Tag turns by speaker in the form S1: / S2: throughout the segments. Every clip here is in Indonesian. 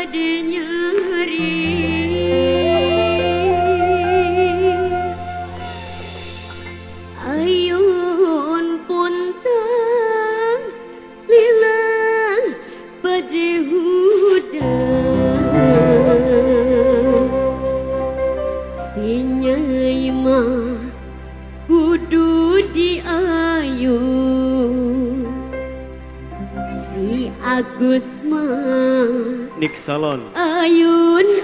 S1: bade nyeri. Ayun puntang lila bade hudan. Si Nyai mah kudu diayun, si Agus mah
S2: Nick Salon
S1: ayun-ayunna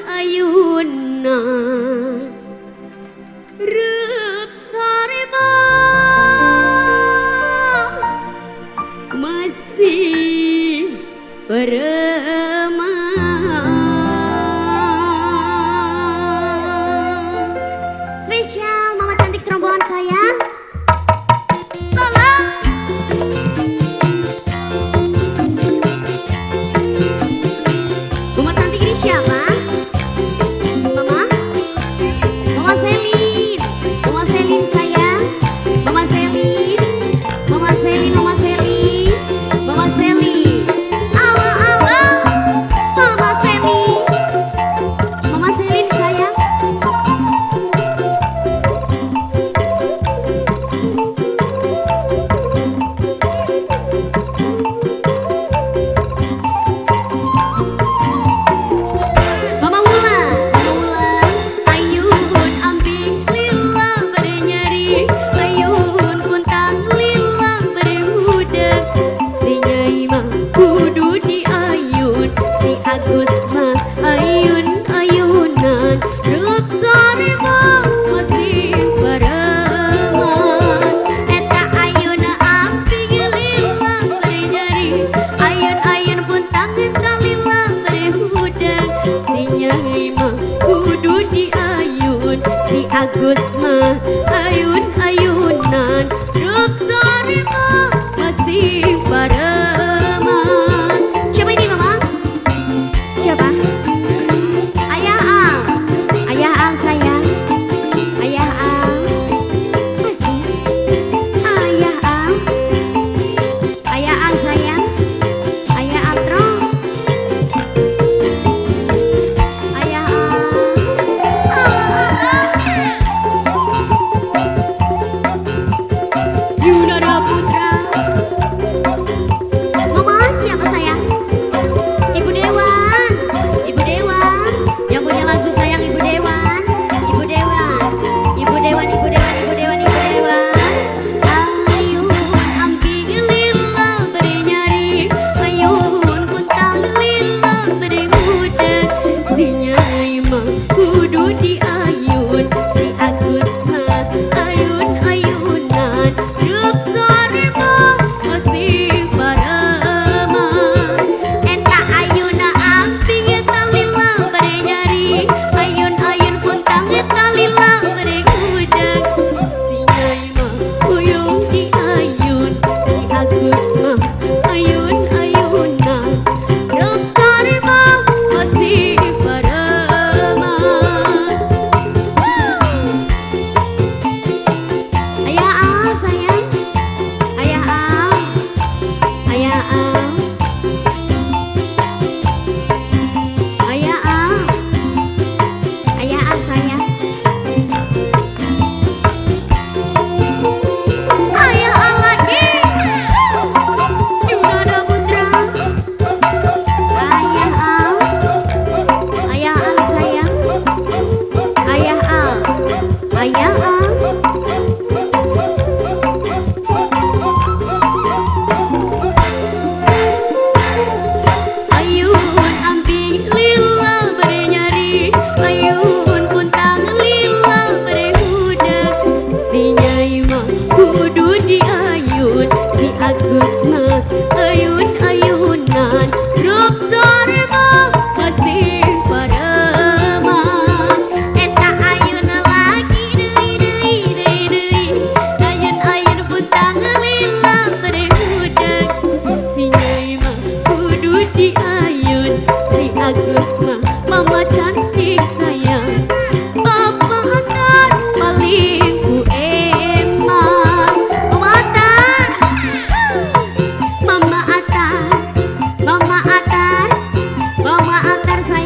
S1: reup sare mah masih beremah. Spesial Mama Cantik serombongan saya. Mama Cantik ini siapa? Mama? Mama Selin. Mama Selin sayang. Mama Selin. Mama Selin, Mama Selin. Mama Selin. Awal-awal. Mama Selin. Mama Selin sayang. Mama Wulan, ayun ambing lila bade nyeri, ayun kuntang lila bade hudan. Si Nyai mah kudu diayun, si Agus mah ayun-ayunan, reup sare mah masih barengan. Eta ayeuna ambing lila bade nyeri, ayun-ayun kuntang lila bade hudan. Si Nyai mah kudu diayun, si Agus mah ayun-ayunan, reup sare mah masih barengan. Siapa ini Mama? Siapa? Ayah Al. Ayah Al sayang. Ayah Al. Masih. Ayah Al. Ayah Al sayang. Ayah Al terus. Ayah Al. Yunada Putra. Mama siapa sayang? Ibu Dewan. Ibu Dewan. Yang punya lagu sayang Ibu Dewan. Ibu Dewan. Ibu Dewan, Ibu Dewan, Ibu Dewan, Ibu Dewan. Ayun ambing lila bade nyeri, ayun kuntang lila bade hudan. Si Nyai mah kudu diayun, si Agus mah ayun-ayunan, reup sare mah masih barengan. Eta ayeuna ambing eta lila bade nyeri, ayun-ayun kuntang eta lila bade hudan. Si Nyai mah kuyung diayun, si Agus mah ayun-ayunan, reup sare mah masih barengan. Ayah Al sayang. Ayah Al. Ayah Al. Ayah Al. Ayah Al sayang. Ayah Al lagi. Yunada Putra. Ayah Al. Ayah Al sayang. Ayah Al. Ayah Al. Ayun ambing lila bade nyeri, ayun kuntang lila bade hudan. Si Nyai mah kudu diayun, si Agus mah ayun-ayunan, reup sare mah masih barengan. Eta ayeuna lagi deui, ayun-ayun kuntang lila bade hudan. Si Nyai mah kudu diayun, si Agus mah Mama Cantik sayang. Papa Atar paling ku eman. Mama Atar. Mama Atar. Mama Atar. Mama Atar sayang.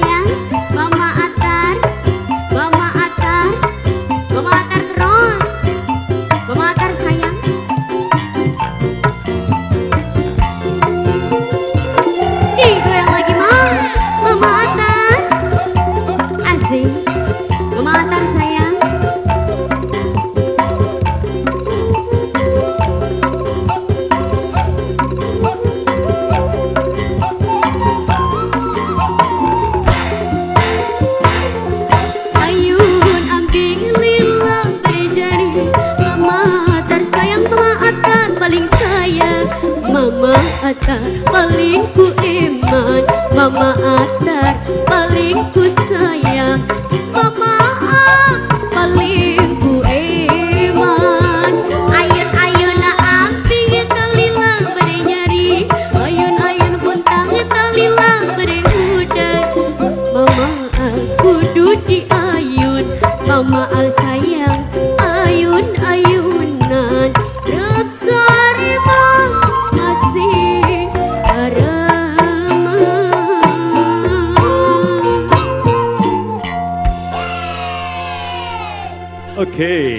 S1: Mama Atar paling ku sayang, Mama A paling ku eman. Ayun-ayun amping talilang bade nyari, ayun-ayun puntang talilang bade udan. Mama A kudu diayun, Mama A sayang ayun-ayunan. Repsari mang masih
S2: Oke.